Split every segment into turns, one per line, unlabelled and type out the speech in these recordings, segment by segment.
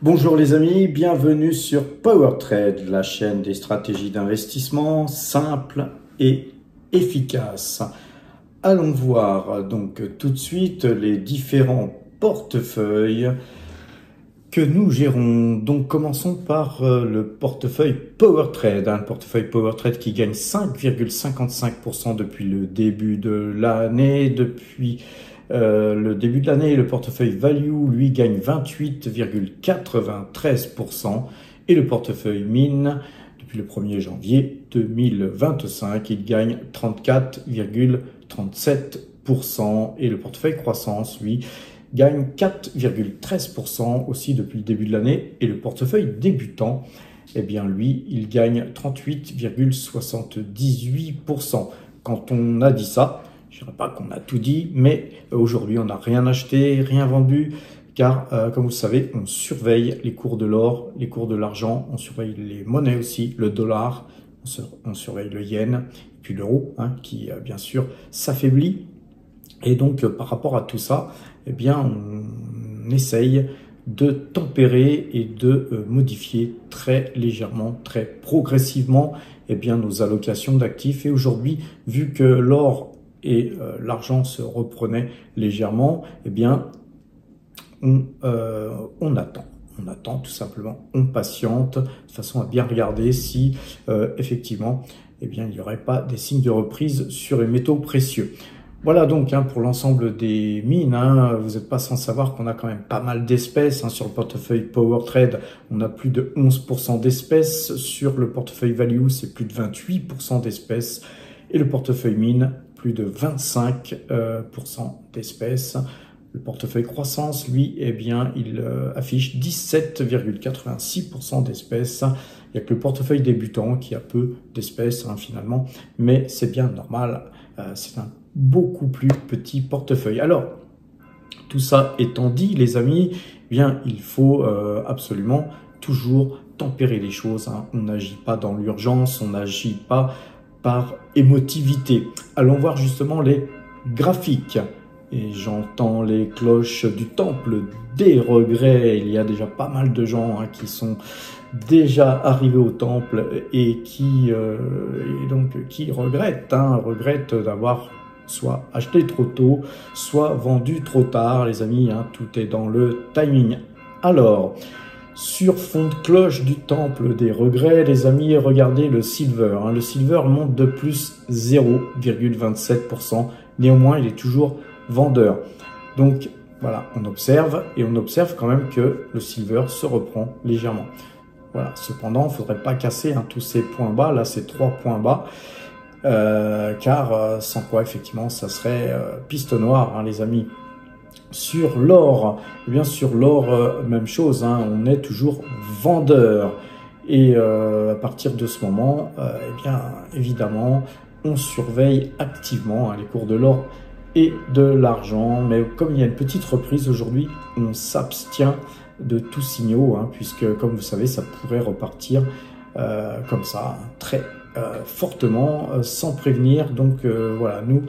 Bonjour les amis, bienvenue sur PowerTrade, la chaîne des stratégies d'investissement simples et efficaces. Allons voir donc tout de suite les différents portefeuilles que nous gérons. Donc commençons par le portefeuille PowerTrade, le portefeuille PowerTrade qui gagne 5,55% depuis le début de l'année. Depuis le début de l'année, le portefeuille Value, lui, gagne 28,93%. Et le portefeuille Mine, depuis le 1er janvier 2025, il gagne 34,37%. Et le portefeuille Croissance, lui, gagne 4,13% aussi depuis le début de l'année. Et le portefeuille Débutant, eh bien lui, il gagne 38,78%. Quand on a dit ça, je ne dirais pas qu'on a tout dit, mais aujourd'hui, on n'a rien acheté, rien vendu, car comme vous le savez, on surveille les cours de l'or, les cours de l'argent, on surveille les monnaies aussi, le dollar, on surveille le yen, puis l'euro, qui bien sûr s'affaiblit. Et donc, par rapport à tout ça, eh bien, on essaye de tempérer et de modifier très légèrement, très progressivement, eh bien, nos allocations d'actifs. Et aujourd'hui, vu que l'or et l'argent se reprenaient légèrement, eh bien, on attend. On attend tout simplement, on patiente, de façon à bien regarder si effectivement, eh bien, il n'y aurait pas des signes de reprise sur les métaux précieux. Voilà donc pour l'ensemble des mines, vous n'êtes pas sans savoir qu'on a quand même pas mal d'espèces sur le portefeuille PowerTrade. On a plus de 11% d'espèces. Sur le portefeuille Value, c'est plus de 28% d'espèces. Et le portefeuille Mine, plus de 25% d'espèces. Le portefeuille Croissance, lui, eh bien, il affiche 17,86% d'espèces. Il n'y a que le portefeuille Débutant qui a peu d'espèces finalement, mais c'est bien normal. C'est un beaucoup plus petit portefeuille. Alors, tout ça étant dit, les amis, eh bien, il faut absolument toujours tempérer les choses. On n'agit pas dans l'urgence, on n'agit pas par émotivité. Allons voir justement les graphiques. Et j'entends les cloches du temple des regrets. Il y a déjà pas mal de gens qui sont déjà arrivés au temple et qui regrettent d'avoir soit acheté trop tôt, soit vendu trop tard. Les amis, tout est dans le timing. Alors, sur fond de cloche du temple des regrets, les amis, regardez le silver. Le silver monte de plus 0,27%. Néanmoins, il est toujours vendeur. Donc, voilà, on observe et on observe quand même que le silver se reprend légèrement. Voilà, cependant, il ne faudrait pas casser tous ces points bas. Là, ces 3 points bas. Car sans quoi, effectivement, ça serait piste noire, les amis. Sur l'or, eh bien sur l'or, même chose, on est toujours vendeur. Et à partir de ce moment, eh bien évidemment, on surveille activement les cours de l'or et de l'argent. Mais comme il y a une petite reprise aujourd'hui, on s'abstient de tout signaux, puisque comme vous savez, ça pourrait repartir comme ça, très fortement, sans prévenir. Donc voilà, nous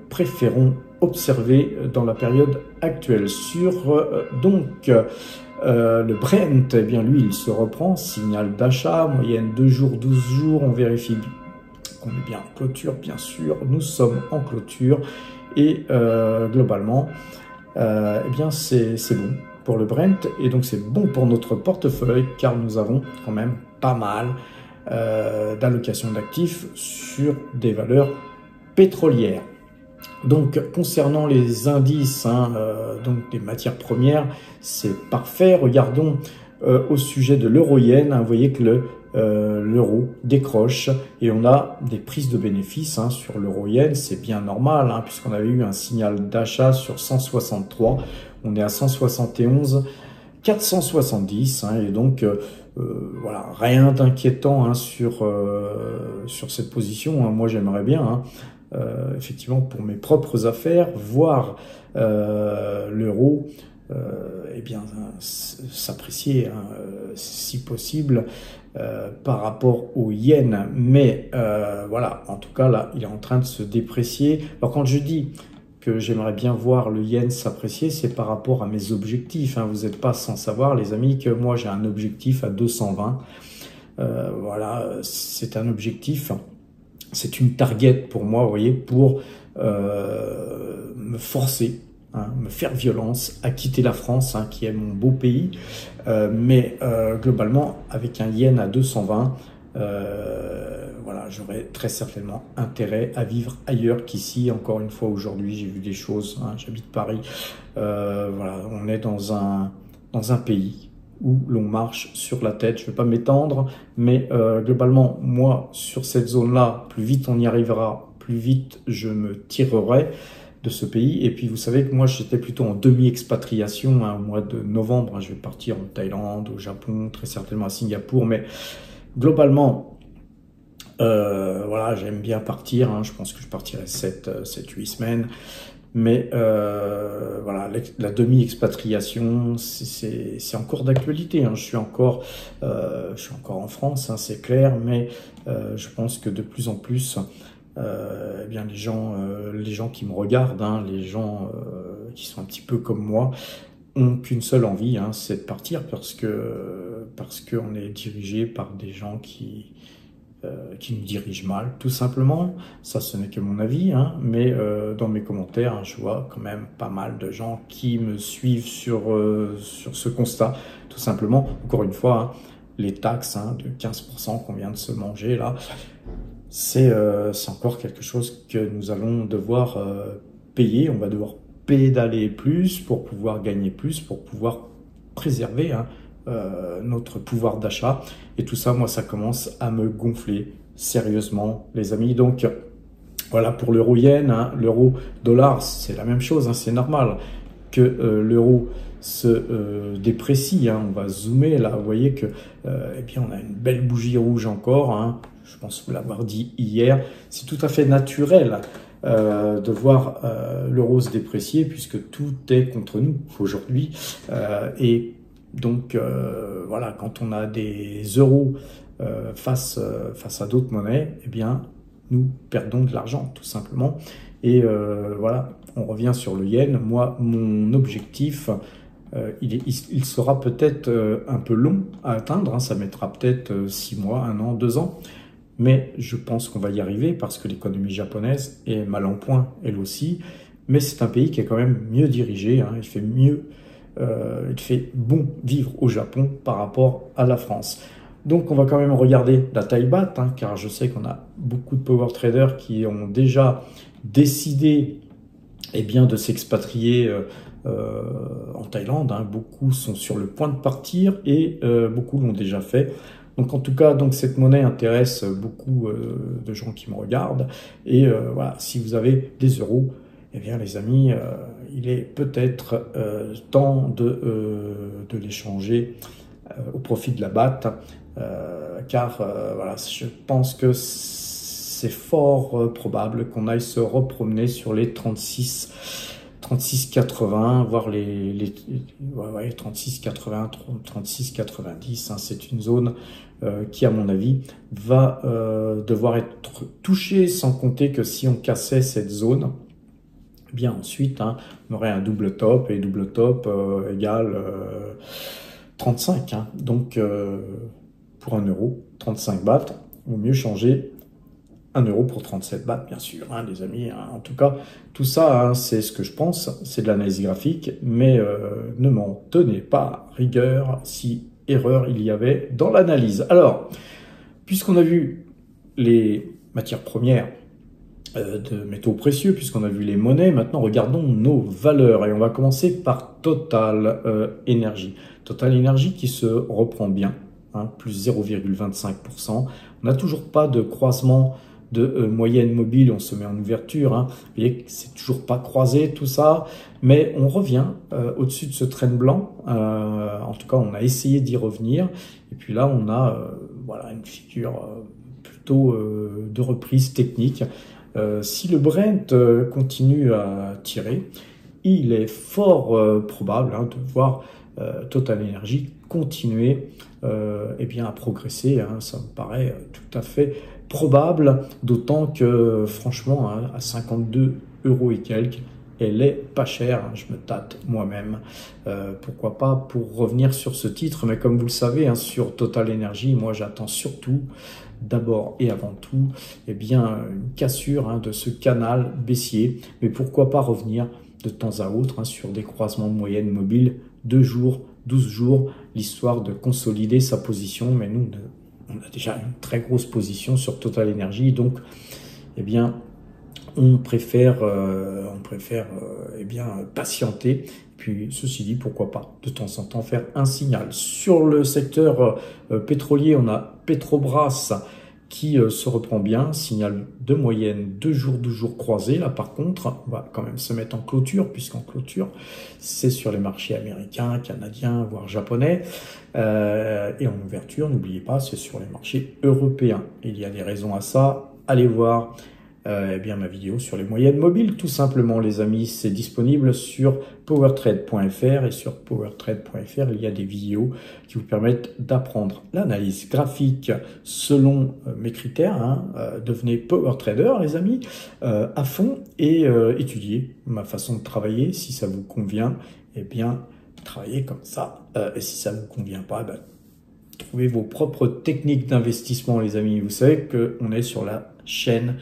préférons observer dans la période actuelle. Sur le Brent, eh bien lui, il se reprend, signal d'achat, moyenne 2 jours, 12 jours, on vérifie qu'on est bien en clôture, bien sûr, nous sommes en clôture, et globalement, eh bien c'est bon pour le Brent, et donc c'est bon pour notre portefeuille, car nous avons quand même pas mal d'allocation d'actifs sur des valeurs pétrolières. Donc concernant les indices, donc des matières premières, c'est parfait. Regardons au sujet de l'euro-yen, vous voyez que l'euro décroche et on a des prises de bénéfices sur l'euro-yen, c'est bien normal puisqu'on avait eu un signal d'achat sur 163, on est à 171 470 et donc voilà, rien d'inquiétant sur cette position. Moi j'aimerais bien effectivement pour mes propres affaires voir l'euro eh bien s'apprécier si possible par rapport au yen, mais voilà, en tout cas là il est en train de se déprécier. Alors quand je dis que j'aimerais bien voir le yen s'apprécier, c'est par rapport à mes objectifs. Vous n'êtes pas sans savoir, les amis, que moi j'ai un objectif à 220. Voilà, c'est un objectif, c'est une target pour moi, vous voyez, pour me forcer, me faire violence à quitter la France, qui est mon beau pays. Mais globalement, avec un yen à 220, voilà, j'aurais très certainement intérêt à vivre ailleurs qu'ici. Encore une fois, aujourd'hui, j'ai vu des choses. J'habite Paris. Voilà, on est dans un pays où l'on marche sur la tête. Je ne vais pas m'étendre, mais globalement, moi, sur cette zone-là, plus vite on y arrivera, plus vite je me tirerai de ce pays. Et puis, vous savez que moi, j'étais plutôt en demi-expatriation au mois de novembre. Je vais partir en Thaïlande, au Japon, très certainement à Singapour. Mais globalement, voilà, j'aime bien partir. Je pense que je partirai 7-8 semaines. Mais voilà, la demi-expatriation, c'est encore d'actualité. Je suis encore en France, c'est clair, mais je pense que de plus en plus, eh bien les gens qui me regardent, les gens qui sont un petit peu comme moi, ont qu'une seule envie, c'est de partir parce qu'on est dirigé par des gens qui nous dirigent mal, tout simplement. Ça, ce n'est que mon avis, mais dans mes commentaires, je vois quand même pas mal de gens qui me suivent sur ce constat, tout simplement. Encore une fois, les taxes de 15% qu'on vient de se manger, là, c'est encore quelque chose que nous allons devoir payer. On va devoir pédaler plus pour pouvoir gagner plus, pour pouvoir préserver notre pouvoir d'achat. Et tout ça, moi, ça commence à me gonfler sérieusement, les amis. Donc, voilà pour l'euro-yen. L'euro-dollar, c'est la même chose. C'est normal que l'euro se déprécie. On va zoomer là. Vous voyez que, eh bien, on a une belle bougie rouge encore. Je pense vous l'avoir dit hier. C'est tout à fait naturel de voir l'euro se déprécier puisque tout est contre nous aujourd'hui. Et donc, voilà, quand on a des euros face à d'autres monnaies, eh bien, nous perdons de l'argent, tout simplement. Et voilà, on revient sur le yen. Moi, mon objectif, il sera peut-être un peu long à atteindre. Ça mettra peut-être 6 mois, 1 an, 2 ans. Mais je pense qu'on va y arriver parce que l'économie japonaise est mal en point, elle aussi. Mais c'est un pays qui est quand même mieux dirigé. Il fait mieux. Il fait bon vivre au Japon par rapport à la France. Donc on va quand même regarder la Thai baht, car je sais qu'on a beaucoup de power traders qui ont déjà décidé de s'expatrier en Thaïlande. Beaucoup sont sur le point de partir et beaucoup l'ont déjà fait. Donc en tout cas, cette monnaie intéresse beaucoup de gens qui me regardent. Et voilà, si vous avez des euros, eh bien les amis, il est peut-être temps de les changer au profit de la baht, car voilà, je pense que c'est fort probable qu'on aille se repromener sur les 36,80, voire les 36,80, 36,90. C'est une zone qui, à mon avis, va devoir être touchée, sans compter que si on cassait cette zone, eh bien ensuite, on aurait un double top, et double top égale 35. Donc, pour 1 euro, 35 bahts, il vaut mieux changer 1 euro pour 37 bahts, bien sûr, les amis. En tout cas, tout ça, c'est ce que je pense, c'est de l'analyse graphique, mais ne m'en tenez pas rigueur si erreur il y avait dans l'analyse. Alors, puisqu'on a vu les matières premières de métaux précieux, puisqu'on a vu les monnaies, maintenant regardons nos valeurs. Et on va commencer par Total Energy. Total Energy qui se reprend bien, plus 0,25%. On n'a toujours pas de croisement de moyenne mobile, on se met en ouverture. Vous voyez que c'est toujours pas croisé tout ça, mais on revient au-dessus de ce trend blanc. En tout cas, on a essayé d'y revenir. Et puis là, on a voilà, une figure plutôt de reprise technique. Si le Brent continue à tirer, il est fort probable de voir Total Energy continuer à progresser. Ça me paraît tout à fait probable, d'autant que franchement, à 52 € et quelques, elle est pas chère, hein, je me tâte moi-même. Pourquoi pas pour revenir sur ce titre, mais comme vous le savez, hein, sur Total Energy, moi j'attends surtout, d'abord et avant tout, eh bien, une cassure, hein, de ce canal baissier, mais pourquoi pas revenir de temps à autre, hein, sur des croisements de moyenne mobile 2 jours, 12 jours, l'histoire de consolider sa position, mais nous, on a déjà une très grosse position sur Total Energy, donc eh bien, on préfère eh bien, patienter. Puis, ceci dit, pourquoi pas de temps en temps faire un signal. Sur le secteur pétrolier, on a Petrobras qui se reprend bien, signal de moyenne 2 jours, 12 jours croisés. Là, par contre, on va quand même se mettre en clôture, puisqu'en clôture, c'est sur les marchés américains, canadiens, voire japonais. Et en ouverture, n'oubliez pas, c'est sur les marchés européens. Il y a des raisons à ça. Allez voir eh bien, ma vidéo sur les moyennes mobiles, tout simplement, les amis. C'est disponible sur powertrade.fr, et sur powertrade.fr, il y a des vidéos qui vous permettent d'apprendre l'analyse graphique selon mes critères, hein. Devenez power trader, les amis, à fond, et étudiez ma façon de travailler. Si ça vous convient, eh bien, travaillez comme ça. Et si ça ne vous convient pas, ben, trouvez vos propres techniques d'investissement, les amis. Vous savez qu'on est sur la chaîne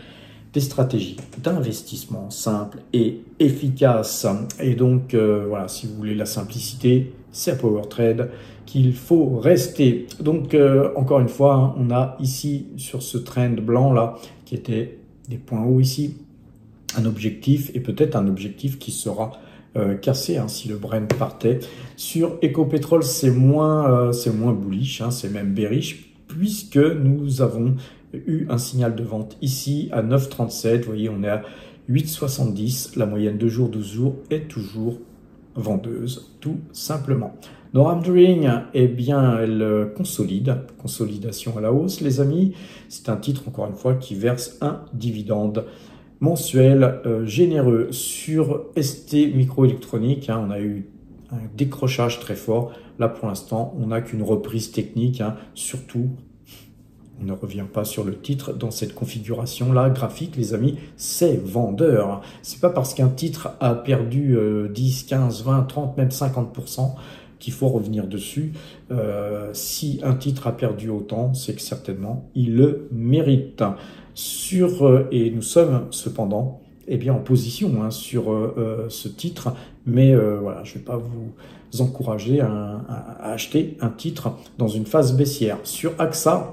des stratégies d'investissement simples et efficaces. Et donc, voilà, si vous voulez la simplicité, c'est à PowerTrade qu'il faut rester. Donc, encore une fois, hein, on a ici, sur ce trend blanc là, qui était des points hauts ici, un objectif, et peut-être un objectif qui sera cassé, hein, si le Brent partait. Sur Ecopetrol, c'est moins bullish, hein, c'est même bearish, puisque nous avons eu un signal de vente ici à 9,37. Vous voyez, on est à 8,70. La moyenne de jours, 12 jours est toujours vendeuse, tout simplement. Noram Drilling, eh bien, elle consolide. Consolidation à la hausse, les amis. C'est un titre, encore une fois, qui verse un dividende mensuel généreux. Sur ST Microélectronique, hein, on a eu un décrochage très fort. Là, pour l'instant, on n'a qu'une reprise technique, hein, surtout. On ne revient pas sur le titre dans cette configuration-là graphique, les amis, c'est vendeur. C'est pas parce qu'un titre a perdu 10, 15, 20, 30, même 50% qu'il faut revenir dessus. Si un titre a perdu autant, c'est que certainement il le mérite. Et nous sommes cependant eh bien, en position, hein, sur ce titre, mais voilà, je ne vais pas vous encourager à acheter un titre dans une phase baissière. Sur AXA,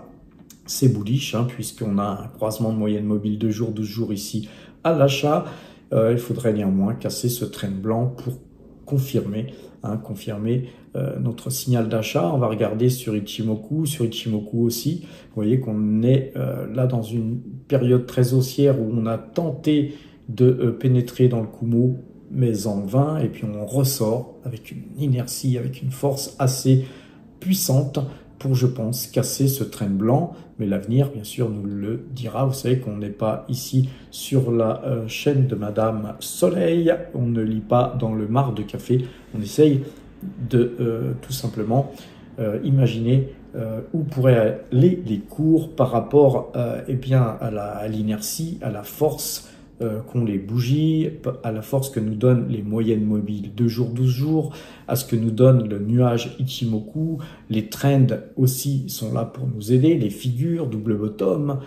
c'est bullish, hein, puisqu'on a un croisement de moyenne mobile 2 jours, 12 jours ici à l'achat. Il faudrait néanmoins casser ce trend blanc pour confirmer, hein, notre signal d'achat. On va regarder sur Ichimoku aussi. Vous voyez qu'on est là dans une période très haussière où on a tenté de pénétrer dans le Kumo, mais en vain, et puis on ressort avec une inertie, avec une force assez puissante pour, je pense, casser ce trend blanc. Mais l'avenir, bien sûr, nous le dira. Vous savez qu'on n'est pas ici sur la chaîne de Madame Soleil. On ne lit pas dans le marc de café. On essaye de tout simplement imaginer où pourraient aller les cours par rapport eh bien, à l'inertie, à la force qu'ont les bougies, à la force que nous donnent les moyennes mobiles 2 jours, 12 jours, à ce que nous donne le nuage Ichimoku. Les trends aussi sont là pour nous aider, les figures, double bottom,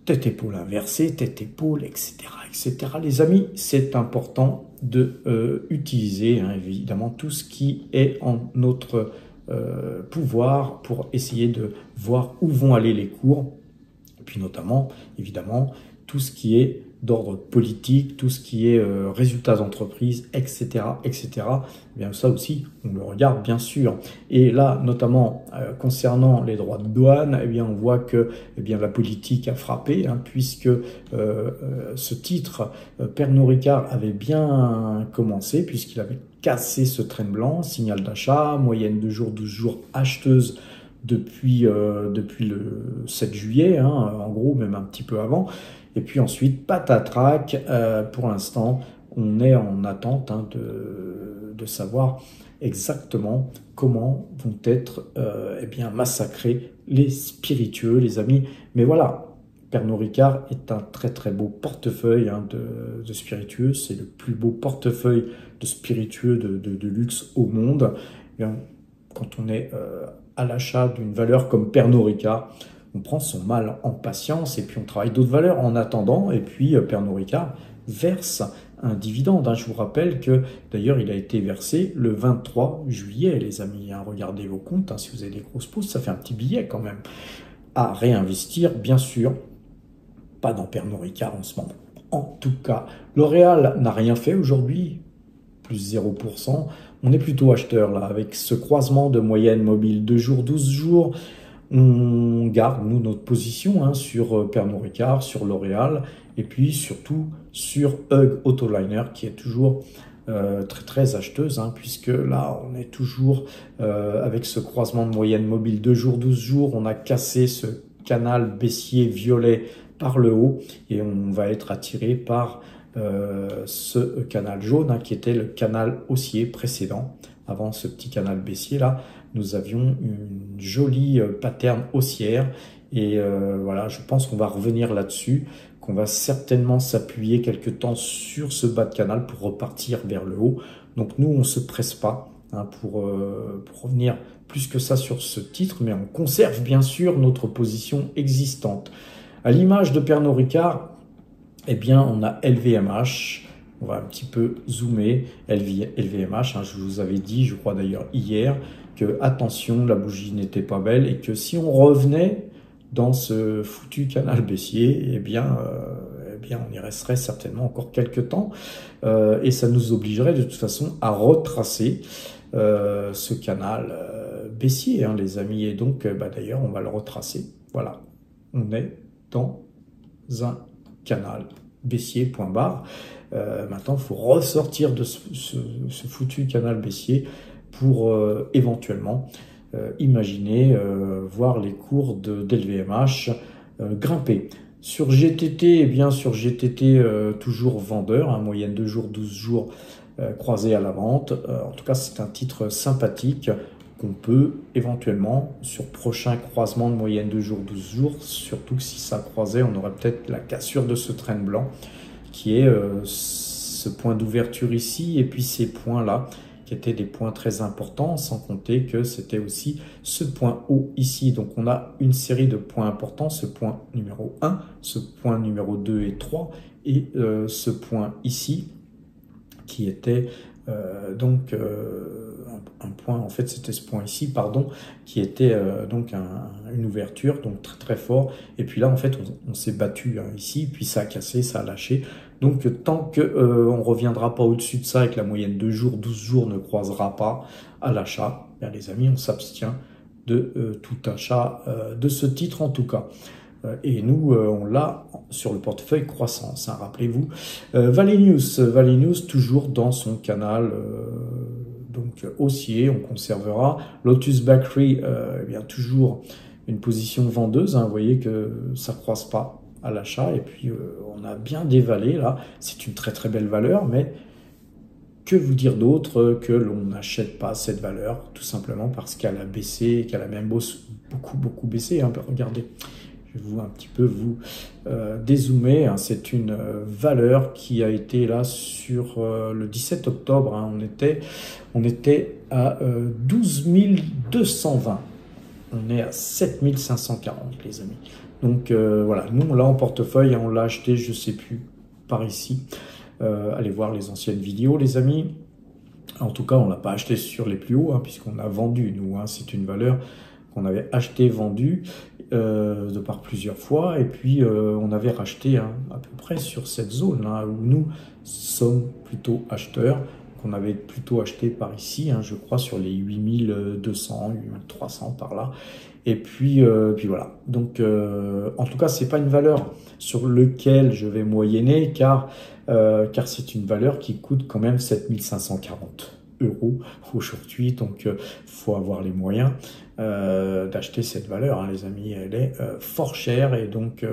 tête-épaule inversée, tête-épaule, etc., etc. Les amis, c'est important de utiliser, hein, évidemment, tout ce qui est en notre pouvoir pour essayer de voir où vont aller les cours, et puis notamment, évidemment, tout ce qui est d'ordre politique, tout ce qui est résultats d'entreprise, etc., etc. Eh bien, ça aussi, on le regarde bien sûr. Et là, notamment concernant les droits de douane, eh bien, on voit que eh bien, la politique a frappé, hein, puisque ce titre, Pernod Ricard, avait bien commencé, puisqu'il avait cassé ce trend blanc, signal d'achat, moyenne de jours, 12 jours acheteuse depuis le 7 juillet, hein, en gros, même un petit peu avant. Et puis ensuite, patatrac, pour l'instant, on est en attente, hein, de savoir exactement comment vont être eh bien, massacrés les spiritueux, les amis. Mais voilà, Pernod Ricard est un très très beau portefeuille de spiritueux. C'est le plus beau portefeuille de spiritueux de luxe au monde. Et quand on est à l'achat d'une valeur comme Pernod Ricard, on prend son mal en patience et puis on travaille d'autres valeurs en attendant. Et puis Pernod Ricard verse un dividende. Je vous rappelle que d'ailleurs il a été versé le 23 juillet, les amis. Regardez vos comptes, si vous avez des grosses pauses, ça fait un petit billet quand même. À réinvestir, bien sûr, pas dans Pernod Ricard en ce moment. En tout cas, L'Oréal n'a rien fait aujourd'hui, plus 0%. On est plutôt acheteur là, avec ce croisement de moyenne mobile 2 jours, 12 jours. On garde, nous, notre position sur Pernod Ricard, sur L'Oréal, et puis surtout sur Hug Autoliner, qui est toujours très très acheteuse, puisque là, on est toujours avec ce croisement de moyenne mobile 2 jours, 12 jours. On a cassé ce canal baissier violet par le haut, et on va être attiré par ce canal jaune, qui était le canal haussier précédent. Avant ce petit canal baissier là, nous avions une jolie pattern haussière, et voilà, je pense qu'on va revenir là-dessus, qu'on va certainement s'appuyer quelque temps sur ce bas de canal pour repartir vers le haut. Donc nous, on ne se presse pas pour revenir plus que ça sur ce titre, mais on conserve bien sûr notre position existante. À l'image de Pernod Ricard, eh bien, on a LVMH. On va un petit peu zoomer. LVMH, je vous avais dit, je crois d'ailleurs hier, que attention, la bougie n'était pas belle et que si on revenait dans ce foutu canal baissier, eh bien, on y resterait certainement encore quelques temps, et ça nous obligerait de toute façon à retracer ce canal baissier, les amis. Et donc, d'ailleurs, on va le retracer. Voilà, on est dans un canal baissier, point barre. Maintenant, il faut ressortir de ce foutu canal baissier pour éventuellement imaginer voir les cours d'LVMH grimper. Sur GTT, eh bien sur GTT, toujours vendeur, moyenne 2 jours, 12 jours croisés à la vente. En tout cas, c'est un titre sympathique qu'on peut éventuellement, sur prochain croisement de moyenne 2 jours, 12 jours, surtout que si ça croisait, on aurait peut-être la cassure de ce train blanc, qui est ce point d'ouverture ici, et puis ces points-là, qui étaient des points très importants, sans compter que c'était aussi ce point haut ici. Donc on a une série de points importants, ce point numéro 1, ce point numéro 2 et 3, et ce point ici, qui était donc un point, en fait c'était ce point ici, pardon, qui était donc une ouverture, donc très très fort. Et puis là en fait on s'est battu ici, puis ça a cassé, ça a lâché. Donc tant qu'on ne reviendra pas au-dessus de ça, avec la moyenne 2 jours, 12 jours ne croisera pas à l'achat, bien les amis, on s'abstient de tout achat de ce titre en tout cas. Et nous, on l'a sur le portefeuille croissance, rappelez-vous. Valenius, toujours dans son canal donc haussier, on conservera. Lotus Bakery, eh bien toujours une position vendeuse, vous voyez que ça ne croise pas à l'achat, et puis on a bien dévalé là, c'est une très très belle valeur, mais que vous dire d'autre que l'on n'achète pas cette valeur, tout simplement parce qu'elle a baissé, qu'elle a même beaucoup baissé, regardez. Je vais un petit peu vous dézoomer. C'est une valeur qui a été là sur le 17 octobre. On était à 12 220. On est à 7 540, les amis. Donc voilà, nous on l'a en portefeuille, on l'a acheté, je ne sais plus, par ici. Allez voir les anciennes vidéos, les amis. En tout cas, on ne l'a pas acheté sur les plus hauts, puisqu'on a vendu, nous. C'est une valeur qu'on avait acheté, vendue de par plusieurs fois, et puis on avait racheté à peu près sur cette zone où nous sommes plutôt acheteurs, qu'on avait plutôt acheté par ici, je crois sur les 8200, 8300 par là, et puis voilà. Donc en tout cas, c'est pas une valeur sur laquelle je vais moyenner, car c'est une valeur qui coûte quand même 7540 € aujourd'hui, donc faut avoir les moyens d'acheter cette valeur, les amis. Elle est fort chère, et donc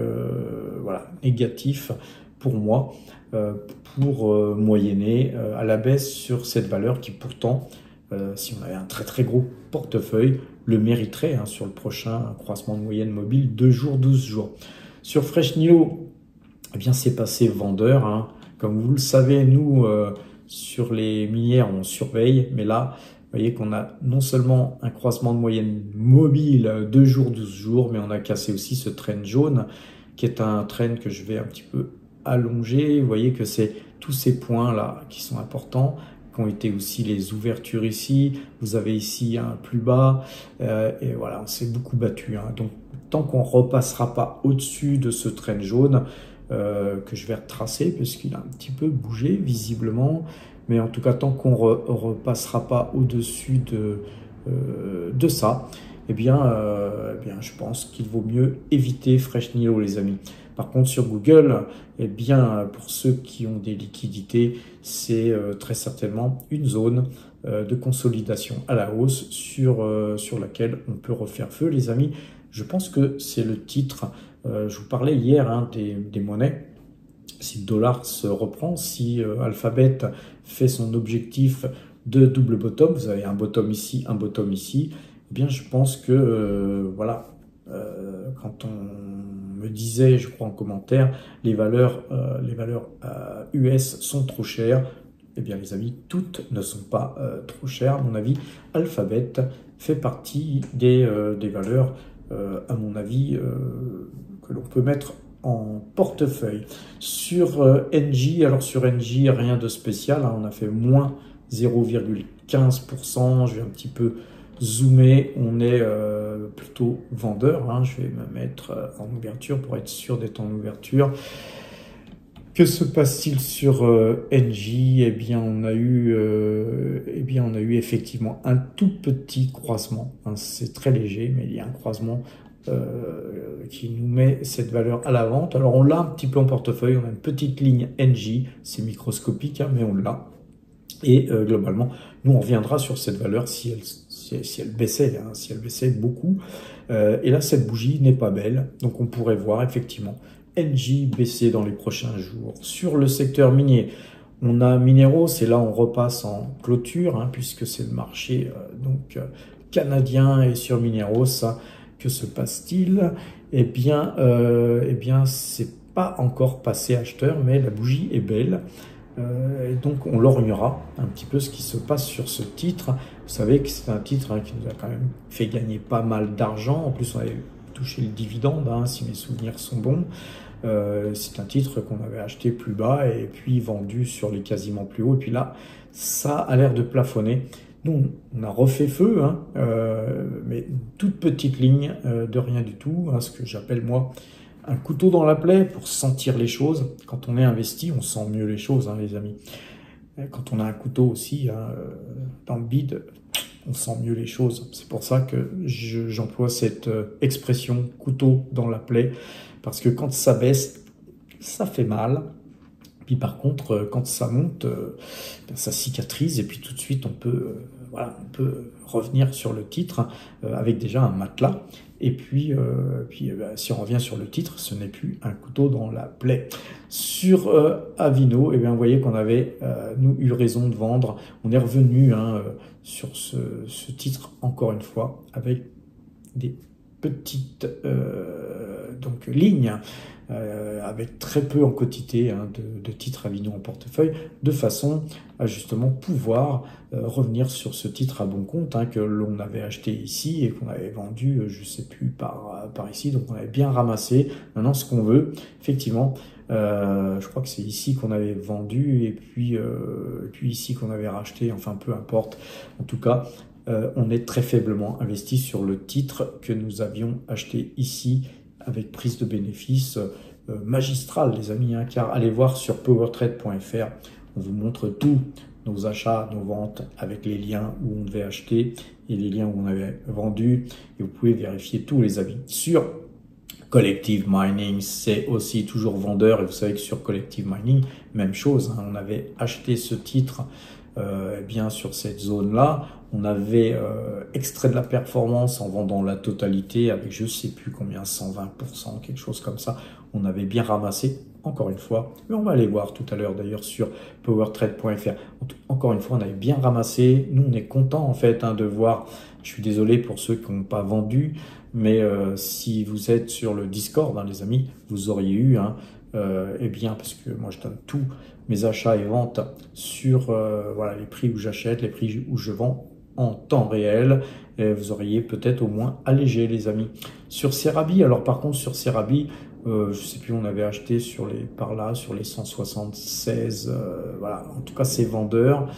voilà, négatif pour moi pour moyenner à la baisse sur cette valeur qui pourtant, si on avait un très très gros portefeuille, le mériterait sur le prochain croisement de moyenne mobile 2 jours, 12 jours. Sur Fresh Nilo, eh bien c'est passé vendeur, hein. Comme vous le savez, nous, sur les minières, on surveille, mais là, vous voyez qu'on a non seulement un croisement de moyenne mobile 2 jours, 12 jours, mais on a cassé aussi ce trend jaune, qui est un trend que je vais un petit peu allonger. Vous voyez que c'est tous ces points-là qui sont importants, qui ont été aussi les ouvertures ici. Vous avez ici un plus bas, et voilà, on s'est beaucoup battu, hein. Donc, tant qu'on repassera pas au-dessus de ce trend jaune, que je vais retracer, puisqu'il a un petit peu bougé, visiblement. Mais en tout cas, tant qu'on repassera pas au-dessus de ça, eh bien, je pense qu'il vaut mieux éviter Fresh Nilo, les amis. Par contre, sur Google, eh bien, pour ceux qui ont des liquidités, c'est très certainement une zone de consolidation à la hausse sur laquelle on peut refaire feu, les amis. Je pense que c'est le titre. Je vous parlais hier, hein, des monnaies. Si le dollar se reprend, si Alphabet fait son objectif de double bottom, vous avez un bottom ici, un bottom ici, eh bien je pense que voilà, quand on me disait, je crois en commentaire, les valeurs US sont trop chères, eh bien les amis, toutes ne sont pas trop chères. À mon avis, Alphabet fait partie des valeurs, à mon avis, que l'on peut mettre en portefeuille. Sur NJ, alors sur NJ, rien de spécial, hein, on a fait moins 0,15%, je vais un petit peu zoomer, on est plutôt vendeur, hein, je vais me mettre en ouverture pour être sûr d'être en ouverture. Que se passe-t-il sur NJ? Eh bien, on a eu effectivement un tout petit croisement, hein, c'est très léger, mais il y a un croisement qui nous met cette valeur à la vente. Alors on l'a un petit peu en portefeuille, on a une petite ligne NJ, c'est microscopique, hein, mais on l'a. Et globalement, nous on reviendra sur cette valeur si elle baissait, hein, si elle baissait beaucoup. Et là, cette bougie n'est pas belle, donc on pourrait voir effectivement NJ baisser dans les prochains jours. Sur le secteur minier, on a Mineros, et là on repasse en clôture, hein, puisque c'est le marché canadien. Et sur Mineros, ça, que se passe-t-il? Eh bien, c'est pas encore passé acheteur, mais la bougie est belle. Et donc, on lorgnera un petit peu ce qui se passe sur ce titre. Vous savez que c'est un titre, hein, qui nous a quand même fait gagner pas mal d'argent. En plus, on avait touché le dividende, hein, si mes souvenirs sont bons. C'est un titre qu'on avait acheté plus bas et puis vendu sur les quasiment plus hauts. Et puis là, ça a l'air de plafonner. Nous, on a refait feu, hein, mais une toute petite ligne de rien du tout, hein, ce que j'appelle moi un couteau dans la plaie pour sentir les choses. Quand on est investi, on sent mieux les choses, hein, les amis. Quand on a un couteau aussi, hein, dans le bide, on sent mieux les choses. C'est pour ça que j'emploie cette expression couteau dans la plaie, parce que quand ça baisse, ça fait mal. Puis par contre, quand ça monte, ça cicatrise et puis tout de suite on peut revenir sur le titre avec déjà un matelas. Et puis, si on revient sur le titre, ce n'est plus un couteau dans la plaie. Sur Avino, eh bien, vous voyez qu'on avait nous eu raison de vendre. On est revenu, hein, sur ce titre encore une fois avec des petites lignes, avec très peu en quantité, hein, de titres Avino en portefeuille, de façon à justement pouvoir revenir sur ce titre à bon compte, hein, que l'on avait acheté ici et qu'on avait vendu, je sais plus, par ici. Donc on avait bien ramassé. Maintenant, ce qu'on veut, effectivement, je crois que c'est ici qu'on avait vendu et puis ici qu'on avait racheté, enfin peu importe. En tout cas, on est très faiblement investi sur le titre que nous avions acheté ici, avec prise de bénéfice magistrale, les amis, hein, car allez voir sur powertrade.fr, on vous montre tous nos achats, nos ventes, avec les liens où on devait acheter et les liens où on avait vendu, et vous pouvez vérifier tous, les amis. Sur Collective Mining, c'est aussi toujours vendeur, et vous savez que sur Collective Mining, même chose, hein, on avait acheté ce titre bien sur cette zone-là. On avait extrait de la performance en vendant la totalité avec je sais plus combien, 120%, quelque chose comme ça. On avait bien ramassé, encore une fois, mais on va aller voir tout à l'heure d'ailleurs sur powertrade.fr. Encore une fois, on avait bien ramassé. Nous, on est content en fait, hein, de voir Je suis désolé pour ceux qui n'ont pas vendu, mais si vous êtes sur le Discord, hein, les amis, vous auriez eu, hein, eh bien, parce que moi je donne tous mes achats et ventes sur voilà, les prix où j'achète, les prix où je vends en temps réel, et vous auriez peut-être au moins allégé, les amis. Sur Serabi, alors par contre sur Serabi, je sais plus, on avait acheté sur les par là, sur les 176, voilà, en tout cas c'est vendeur.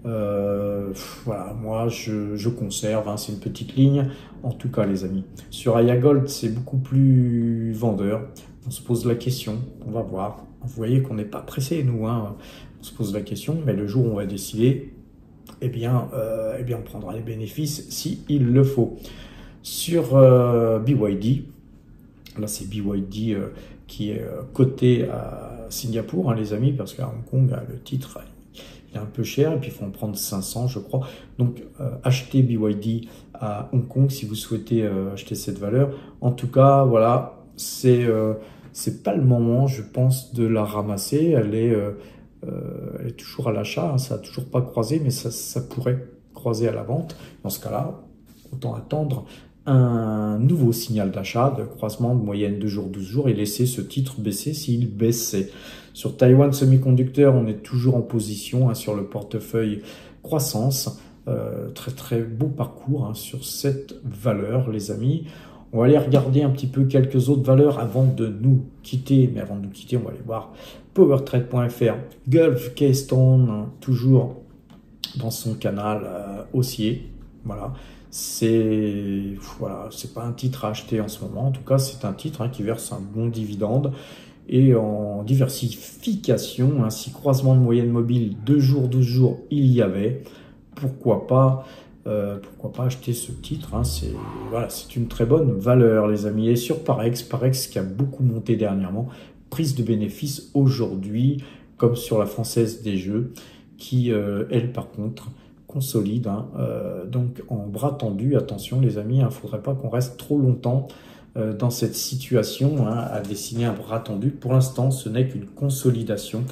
Voilà, moi je conserve, hein, c'est une petite ligne, en tout cas les amis. Sur Aya Gold, c'est beaucoup plus vendeur. On se pose la question, on va voir. Vous voyez qu'on n'est pas pressé, nous, hein. On se pose la question, mais le jour où on va décider, eh bien on prendra les bénéfices s'il le faut. Sur BYD, là c'est BYD qui est coté à Singapour, hein, les amis, parce qu'à Hong Kong, le titre il est un peu cher, et puis il faut en prendre 500, je crois. Donc achetez BYD à Hong Kong si vous souhaitez acheter cette valeur. En tout cas, voilà, c'est pas le moment, je pense, de la ramasser. Elle est toujours à l'achat, hein, ça n'a toujours pas croisé, mais ça pourrait croiser à la vente. Dans ce cas-là, autant attendre un nouveau signal d'achat, de croisement de moyenne 2 jours, 12 jours, et laisser ce titre baisser s'il baissait. Sur Taiwan Semiconductor, on est toujours en position, hein, sur le portefeuille croissance. Très très beau parcours, hein, sur cette valeur, les amis. On va aller regarder un petit peu quelques autres valeurs avant de nous quitter. Mais avant de nous quitter, on va aller voir powertrade.fr, Gulf Keystone, hein, toujours dans son canal haussier. Voilà. C'est pas un titre à acheter en ce moment. En tout cas, c'est un titre, hein, qui verse un bon dividende. Et en diversification, hein, si croisement de moyenne mobile 2 jours, 12 jours, il y avait, pourquoi pas acheter ce titre, hein. C'est une très bonne valeur, les amis. Et sur Parex qui a beaucoup monté dernièrement, prise de bénéfice aujourd'hui, comme sur la Française des Jeux, qui, elle, par contre, consolide, hein, donc en bras tendu. Attention, les amis, il ne faudrait pas qu'on reste trop longtemps dans cette situation, hein, à dessiner un bras tendu. Pour l'instant, ce n'est qu'une consolidation.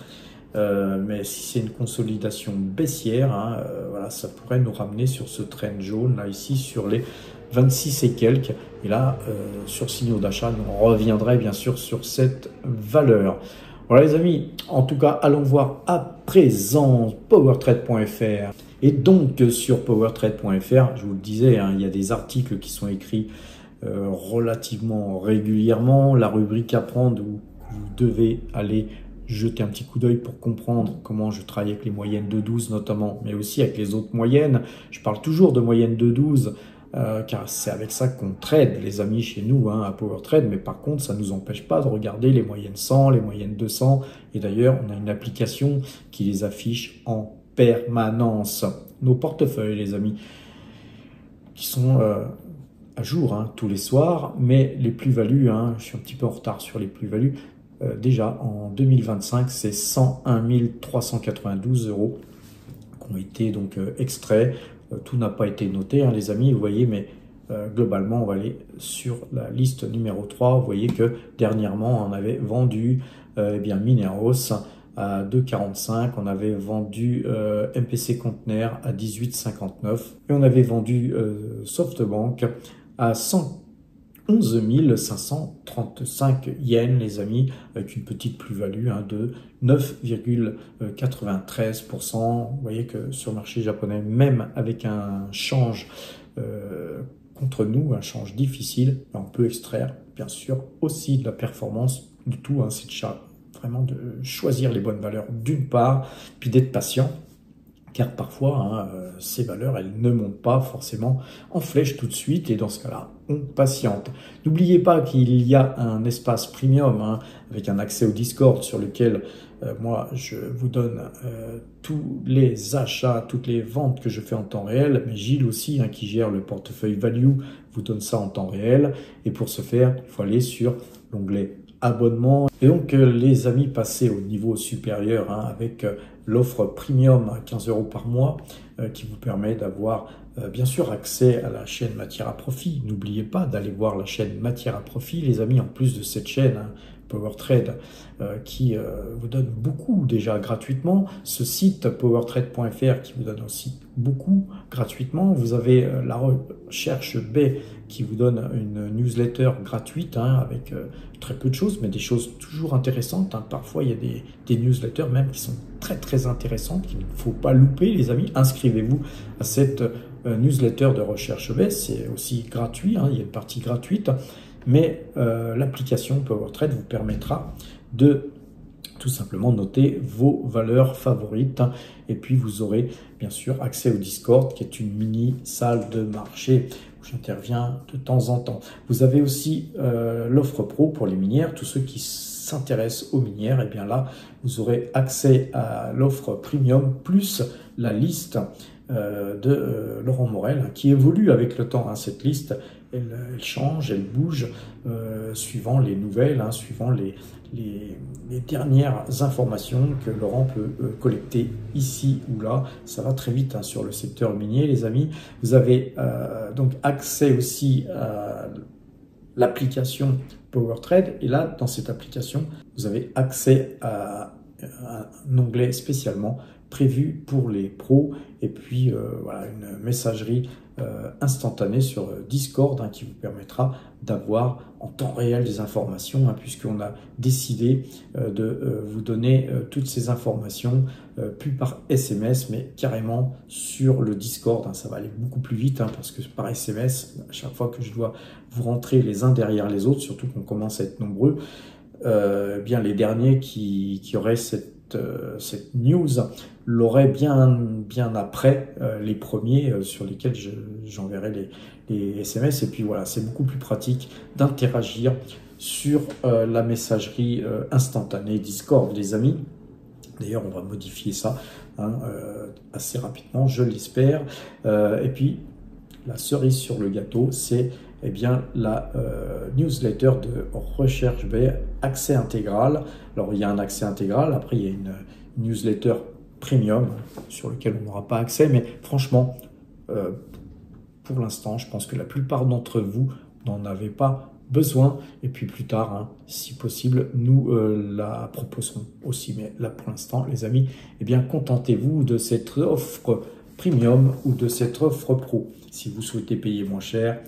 Mais si c'est une consolidation baissière, hein, voilà, ça pourrait nous ramener sur ce trend jaune, là, ici, sur les 26 et quelques. Et là, sur signaux d'achat, nous reviendrait bien sûr sur cette valeur. Voilà, les amis. En tout cas, allons voir à présent powertrade.fr. Et donc, sur powertrade.fr, je vous le disais, hein, il y a des articles qui sont écrits relativement régulièrement. La rubrique à prendre, où vous devez aller jeter un petit coup d'œil pour comprendre comment je travaille avec les moyennes de 12 notamment, mais aussi avec les autres moyennes. Je parle toujours de moyenne de 12, car c'est avec ça qu'on trade, les amis, chez nous, hein, à PowerTrade. Mais par contre, ça ne nous empêche pas de regarder les moyennes 100, les moyennes 200. Et d'ailleurs, on a une application qui les affiche en permanence. Nos portefeuilles, les amis, qui sont à jour, hein, tous les soirs, mais les plus-values, hein, je suis un petit peu en retard sur les plus-values. Déjà en 2025, c'est 101 392 € qui ont été donc extraits. Tout n'a pas été noté, hein, les amis, vous voyez, mais globalement, on va aller sur la liste numéro 3. Vous voyez que dernièrement, on avait vendu eh bien Mineros à 2,45. On avait vendu MPC Container à 18,59. Et on avait vendu SoftBank à 111 535 yens, les amis, avec une petite plus-value, hein, de 9,93%. Vous voyez que sur le marché japonais, même avec un change contre nous, un change difficile, on peut extraire bien sûr aussi de la performance du tout, hein, c'est vraiment de choisir les bonnes valeurs d'une part, puis d'être patient. Car parfois, hein, ces valeurs, elles ne montent pas forcément en flèche tout de suite, et dans ce cas-là, on patiente. N'oubliez pas qu'il y a un espace premium, hein, avec un accès au Discord sur lequel moi, je vous donne tous les achats, toutes les ventes que je fais en temps réel, mais Gilles aussi, hein, qui gère le portefeuille Value, vous donne ça en temps réel. Et pour ce faire, il faut aller sur l'onglet abonnement. Et donc, les amis, passez au niveau supérieur, hein, avec l'offre premium à 15 € par mois, qui vous permet d'avoir bien sûr accès à la chaîne Matière à Profit. N'oubliez pas d'aller voir la chaîne Matière à Profit, les amis. En plus de cette chaîne, hein, PowerTrade qui vous donne beaucoup déjà gratuitement. Ce site powertrade.fr qui vous donne aussi beaucoup gratuitement. Vous avez la recherche B qui vous donne une newsletter gratuite avec très peu de choses, mais des choses toujours intéressantes. Parfois, il y a des newsletters même qui sont très très intéressantes, qu'il ne faut pas louper, les amis. Inscrivez-vous à cette newsletter de recherche B, c'est aussi gratuit, il y a une partie gratuite, mais l'application PowerTrade vous permettra de tout simplement noter vos valeurs favorites et puis vous aurez bien sûr accès au Discord qui est une mini salle de marché où j'interviens de temps en temps. Vous avez aussi l'offre pro pour les minières, tous ceux qui s'intéressent aux minières, et bien là vous aurez accès à l'offre premium plus la liste de Laurent Morel qui évolue avec le temps. Cette liste elle change, elle bouge suivant les nouvelles, suivant les dernières informations que Laurent peut collecter ici ou là. Ça va très vite sur le secteur minier, les amis. Vous avez donc accès aussi à l'application PowerTrade, et là, dans cette application, vous avez accès à un onglet spécialement prévu pour les pros, et puis voilà, une messagerie instantanée sur Discord qui vous permettra d'avoir en temps réel des informations, puisqu'on a décidé de vous donner toutes ces informations, plus par SMS, mais carrément sur le Discord. Ça va aller beaucoup plus vite, parce que par SMS, à chaque fois que je dois vous rentrer les uns derrière les autres, surtout qu'on commence à être nombreux, bien les derniers qui auraient cette news l'auraient bien après les premiers sur lesquels j'enverrai les SMS. Et puis voilà, c'est beaucoup plus pratique d'interagir sur la messagerie instantanée Discord, les amis. D'ailleurs, on va modifier ça assez rapidement, je l'espère. Et puis, la cerise sur le gâteau, c'est la newsletter de Recherche B, accès intégral. Alors, il y a un accès intégral, après, il y a une newsletter premium sur lequel on n'aura pas accès, mais franchement, pour l'instant, je pense que la plupart d'entre vous n'en avez pas besoin, et puis plus tard, si possible, nous la proposerons aussi. Mais là, pour l'instant, les amis, contentez-vous de cette offre premium ou de cette offre pro. Si vous souhaitez payer moins cher,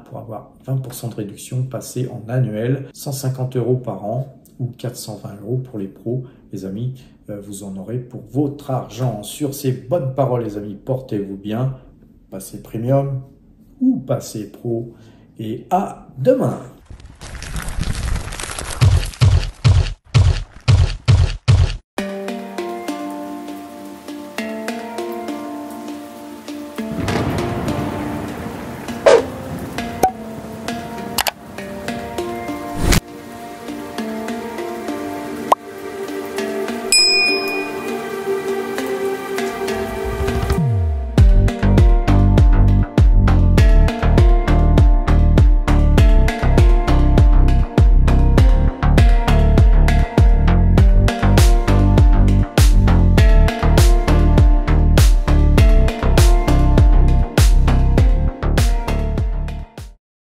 pour avoir 20% de réduction, passez en annuel, 150 € par an ou 420 € pour les pros. Les amis, vous en aurez pour votre argent. Sur ces bonnes paroles, les amis, portez-vous bien, passez premium ou passez pro, et à demain.